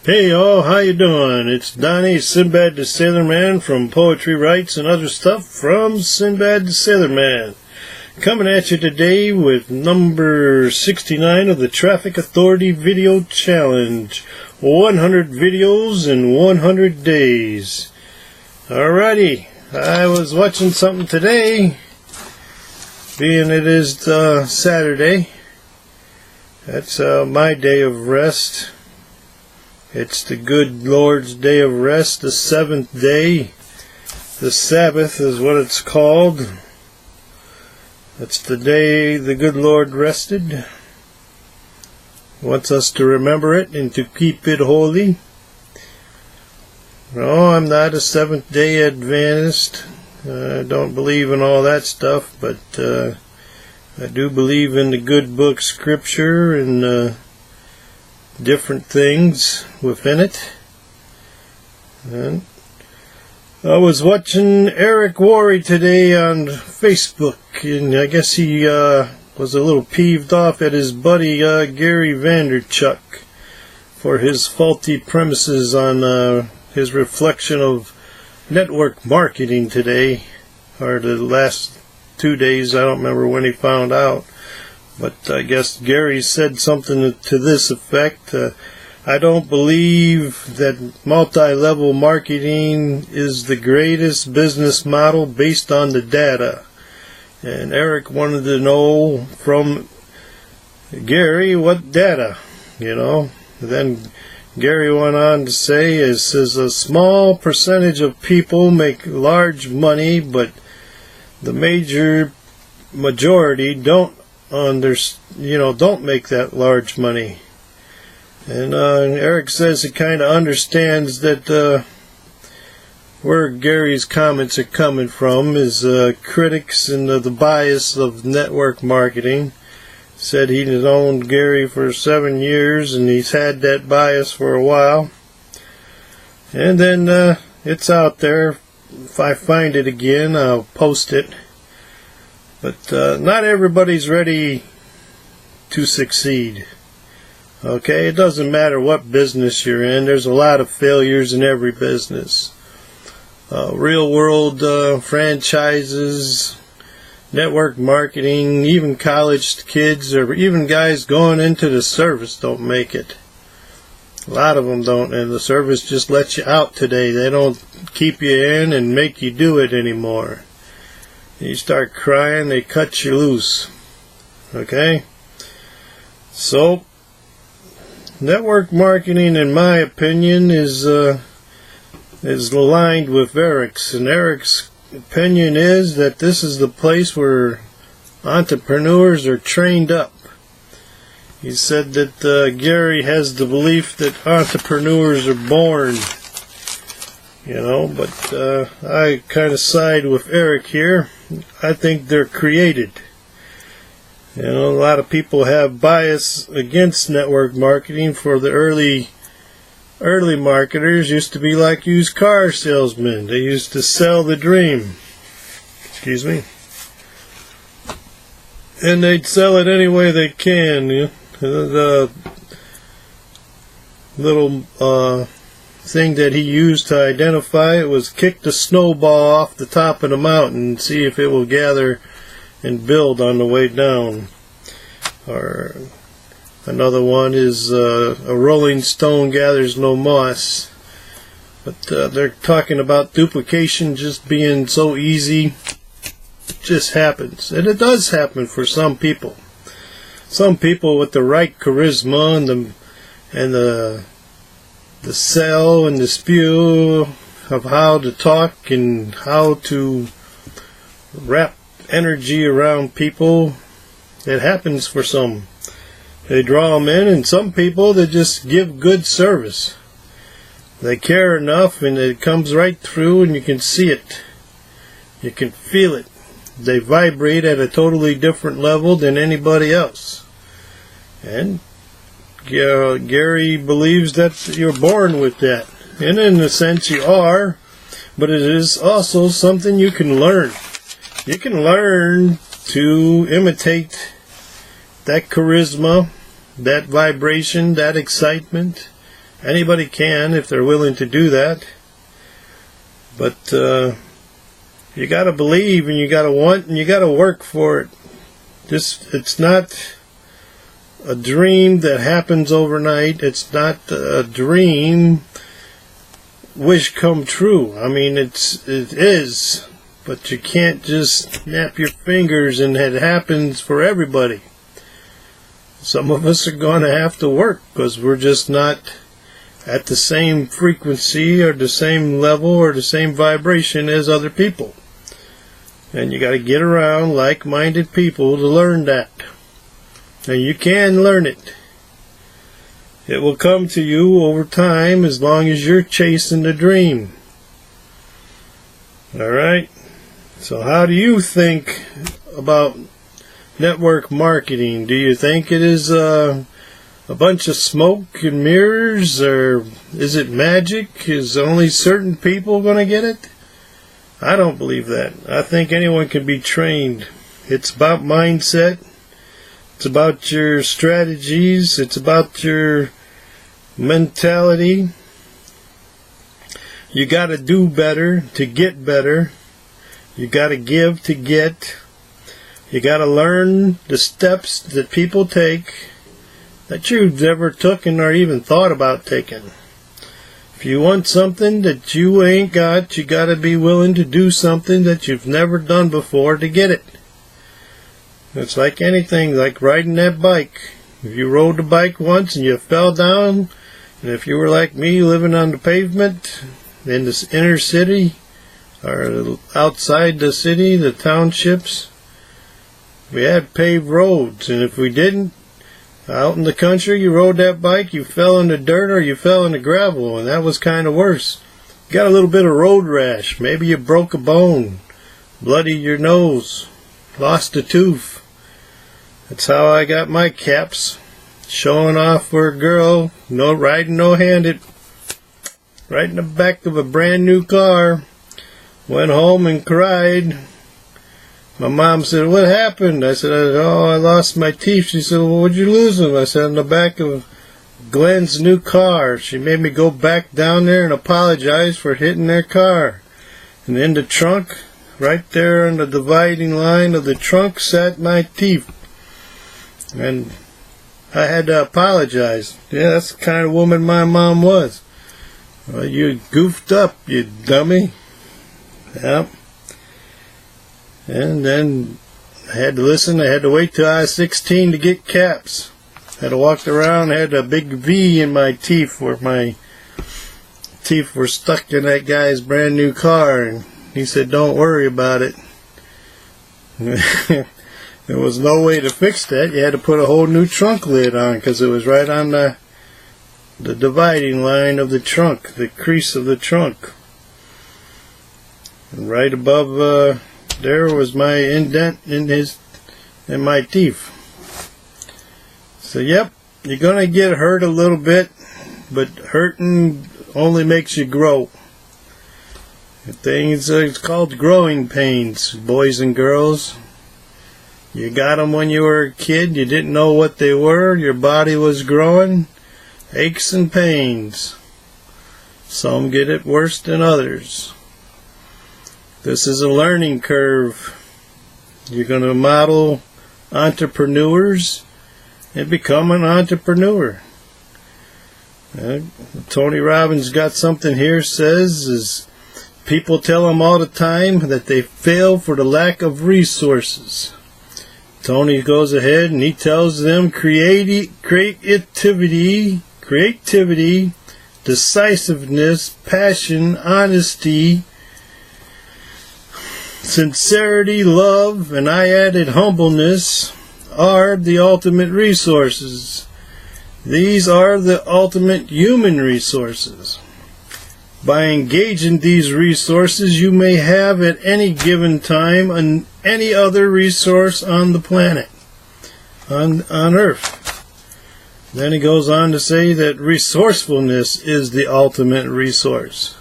Hey y'all, how you doing? It's Donnie, Sinbad the Sailor Man from Poetry Writes and Other Stuff from Sinbad the Sailor Man. Coming at you today with number 69 of the Traffic Authority Video Challenge. 100 videos in 100 days. Alrighty, I was watching something today, being it is Saturday. That's my day of rest. It's the good Lord's day of rest, the seventh day. The Sabbath is what it's called. It's the day the good Lord rested. He wants us to remember it and to keep it holy. No, I'm not a Seventh-day Adventist. I don't believe in all that stuff, but I do believe in the good book Scripture and different things within it. And I was watching Eric Worre today on Facebook, and I guess he was a little peeved off at his buddy Gary Vaynerchuk for his faulty premises on his reflection of network marketing today, or the last 2 days. I don't remember when he found out. But I guess Gary said something to this effect. I don't believe that multi-level marketing is the greatest business model based on the data. And Eric wanted to know from Gary what data, Then Gary went on to say, it says a small percentage of people make large money, but the majority don't make that large money. And Eric says he kind of understands that where Gary's comments are coming from is critics and the bias of network marketing. Said he'd owned Gary for 7 years and he's had that bias for a while. And then it's out there. If I find it again, I'll post it. But not everybody's ready to succeed. Okay, it doesn't matter what business you're in. There's a lot of failures in every business. Real world franchises, network marketing, even college kids or even guys going into the service don't make it. A lot of them don't, and the service just lets you out today. They don't keep you in and make you do it anymore. You start crying, they cut you loose. Okay? So, network marketing, in my opinion, is aligned with Eric's. And Eric's opinion is that this is the place where entrepreneurs are trained up. He said that Gary has the belief that entrepreneurs are born. But I kind of side with Eric here. I think they're created. A lot of people have bias against network marketing. For the early marketers used to be like used car salesmen. They used to sell the dream. Excuse me. And they'd sell it any way they can. The little thing that he used to identify it was kick the snowball off the top of the mountain and see if it will gather and build on the way down. Or another one is a rolling stone gathers no moss. But they're talking about duplication just being so easy. It just happens. And it does happen for some people. Some people with the right charisma and the sell and the spew of how to talk and how to wrap energy around people. It happens for some. They draw them in, and some people, they just give good service. They care enough, and it comes right through, and you can see it. You can feel it. They vibrate at a totally different level than anybody else. And Gary believes that you're born with that. And in a sense you are, but it is also something you can learn. You can learn to imitate that charisma, that vibration, that excitement, Anybody can if they're willing to do that. But you got to believe, and you got to want, and you got to work for it. It's not a dream that happens overnight. It's not a dream wish come true. I mean, it is, but you can't just snap your fingers and it happens for everybody. Some of us are going to have to work because we're just not at the same frequency or the same level or the same vibration as other people. And you got to get around like-minded people to learn that. And you can learn it. It will come to you over time as long as you're chasing the dream. Alright? So how do you think about network marketing? Do you think it is a bunch of smoke and mirrors, or is it magic? Is only certain people going to get it? I don't believe that. I think anyone can be trained. It's about mindset. It's about your strategies. It's about your mentality. You got to do better to get better. You got to give to get. You got to learn the steps that people take that you've never taken or even thought about taking. If you want something that you ain't got, you got to be willing to do something that you've never done before to get it. It's like anything, like riding that bike. If you rode the bike once and you fell down, and if you were like me, living on the pavement in this inner city or outside the city, the townships, we had paved roads, and if we didn't, out in the country, you rode that bike, you fell in the dirt or you fell in the gravel, and that was kind of worse. You got a little bit of road rash. Maybe you broke a bone, bloodied your nose, lost a tooth. That's how I got my caps, showing off for a girl, no riding no-handed, right in the back of a brand new car. Went home and cried. My mom said, "What happened?" I said, "Oh, I lost my teeth." She said, "Well, where'd you lose them?" I said, "In the back of Glenn's new car." She made me go back down there and apologize for hitting their car. And in the trunk, right there on the dividing line of the trunk, sat my teeth. And I had to apologize. Yeah, that's the kind of woman my mom was. Well, you goofed up, you dummy. Yep. And then I had to listen. I had to wait till I was 16 to get caps. I had to walk around. I had a big V in my teeth where my teeth were stuck in that guy's brand new car. And he said, "Don't worry about it." There was no way to fix that. You had to put a whole new trunk lid on because it was right on the dividing line of the trunk, the crease of the trunk. And right above there was my indent in my teeth. So yep, you're gonna get hurt a little bit, but hurting only makes you grow. It's called growing pains, boys and girls. You got them when you were a kid. You didn't know what they were. Your body was growing. Aches and pains. Some get it worse than others. This is a learning curve. You're going to model entrepreneurs and become an entrepreneur. Tony Robbins got something here, says, people tell him all the time that they fail for the lack of resources. Tony goes ahead and he tells them creativity, decisiveness, passion, honesty, sincerity, love, and I added humbleness are the ultimate resources. These are the ultimate human resources. By engaging these resources, you may have at any given time any other resource on the planet, on Earth. Then he goes on to say that resourcefulness is the ultimate resource.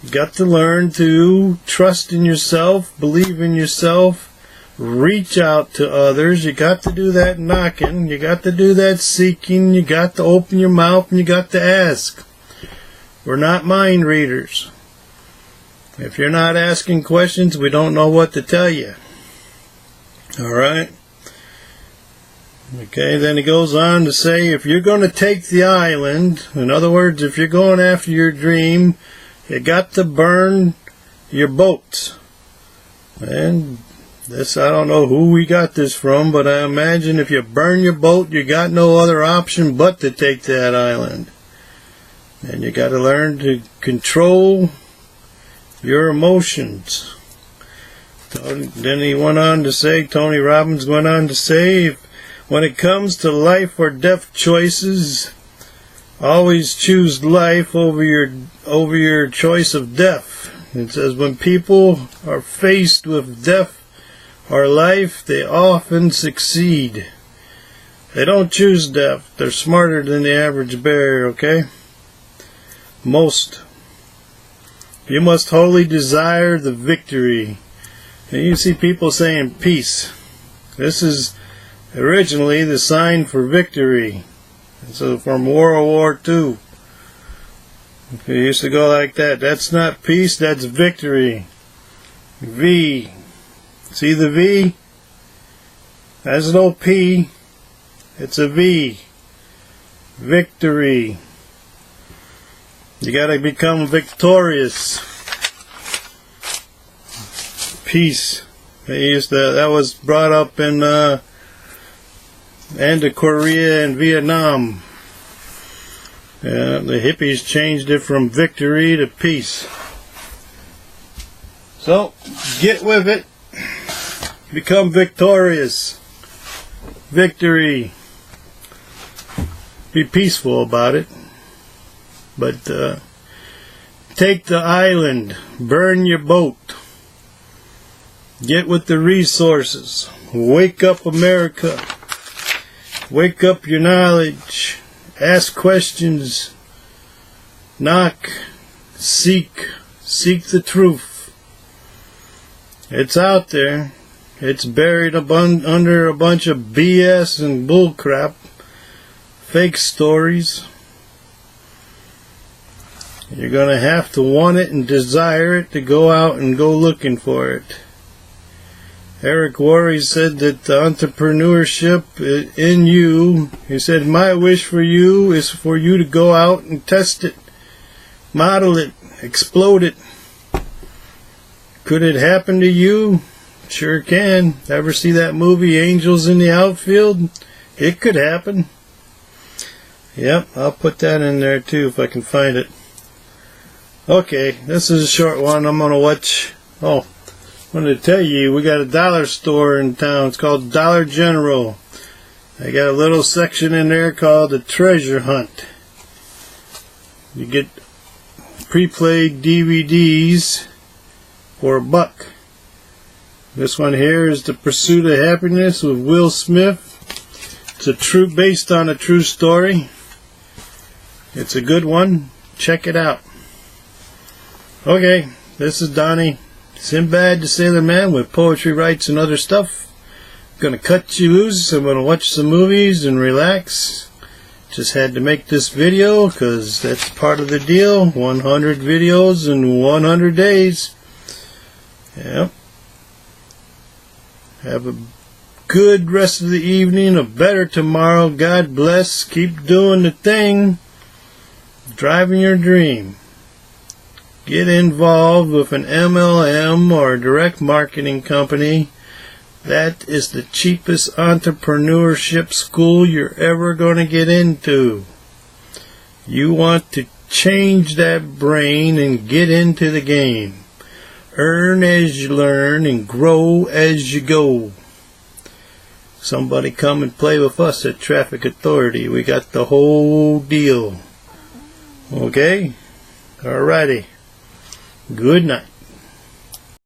You got to learn to trust in yourself, believe in yourself, reach out to others. You got to do that knocking. You got to do that seeking. You got to open your mouth and you got to ask. We're not mind readers. If you're not asking questions, we don't know what to tell you. Alright? Okay, then he goes on to say, if you're going to take the island, in other words, if you're going after your dream, you got to burn your boats. And this, I don't know who we got this from, but I imagine if you burn your boat, you got no other option but to take that island. And you got to learn to control your emotions. Then he went on to say, Tony Robbins went on to say, when it comes to life or death choices, always choose life over your choice of death. It says when people are faced with death or life, they often succeed. They don't choose death. They're smarter than the average bear, okay? Most. You must wholly desire the victory. And you see people saying peace. This is originally the sign for victory. So from World War II. It used to go like that. That's not peace, that's victory. V. See the V? There's no P. It's a V. Victory. You gotta become victorious. Peace. That was brought up in and to Korea and Vietnam. The hippies changed it from victory to peace. So, get with it. Become victorious. Victory. Be peaceful about it. But take the island. Burn your boat. Get with the resources. Wake up, America. Wake up your knowledge. Ask questions. Knock. Seek. Seek the truth. It's out there. It's buried under a bunch of BS and bullcrap. Fake stories. You're going to have to want it and desire it to go out and go looking for it. Eric Worre said that the entrepreneurship in you, he said, my wish for you is for you to go out and test it, model it, explode it. Could it happen to you? Sure can. Ever see that movie Angels in the Outfield? It could happen. Yep, I'll put that in there too if I can find it. Okay, this is a short one. I'm going to watch... I wanted to tell you, we got a dollar store in town. It's called Dollar General. I got a little section in there called the Treasure Hunt. You get pre-played DVDs for $1. This one here is The Pursuit of Happiness with Will Smith. It's based on a true story. It's a good one. Check it out. Okay, this is Donnie. Sinbad the Sailor Man with poetry, rights, and other stuff. Gonna cut you loose. I'm gonna watch some movies and relax. Just had to make this video because that's part of the deal. 100 videos in 100 days. Yep. Have a good rest of the evening, a better tomorrow. God bless. Keep doing the thing. Driving your dream. Get involved with an MLM or a direct marketing company. That is the cheapest entrepreneurship school you're ever going to get into. You want to change that brain and get into the game. Earn as you learn and grow as you go. Somebody come and play with us at Traffic Authority. We got the whole deal. Okay? Alrighty. Good night.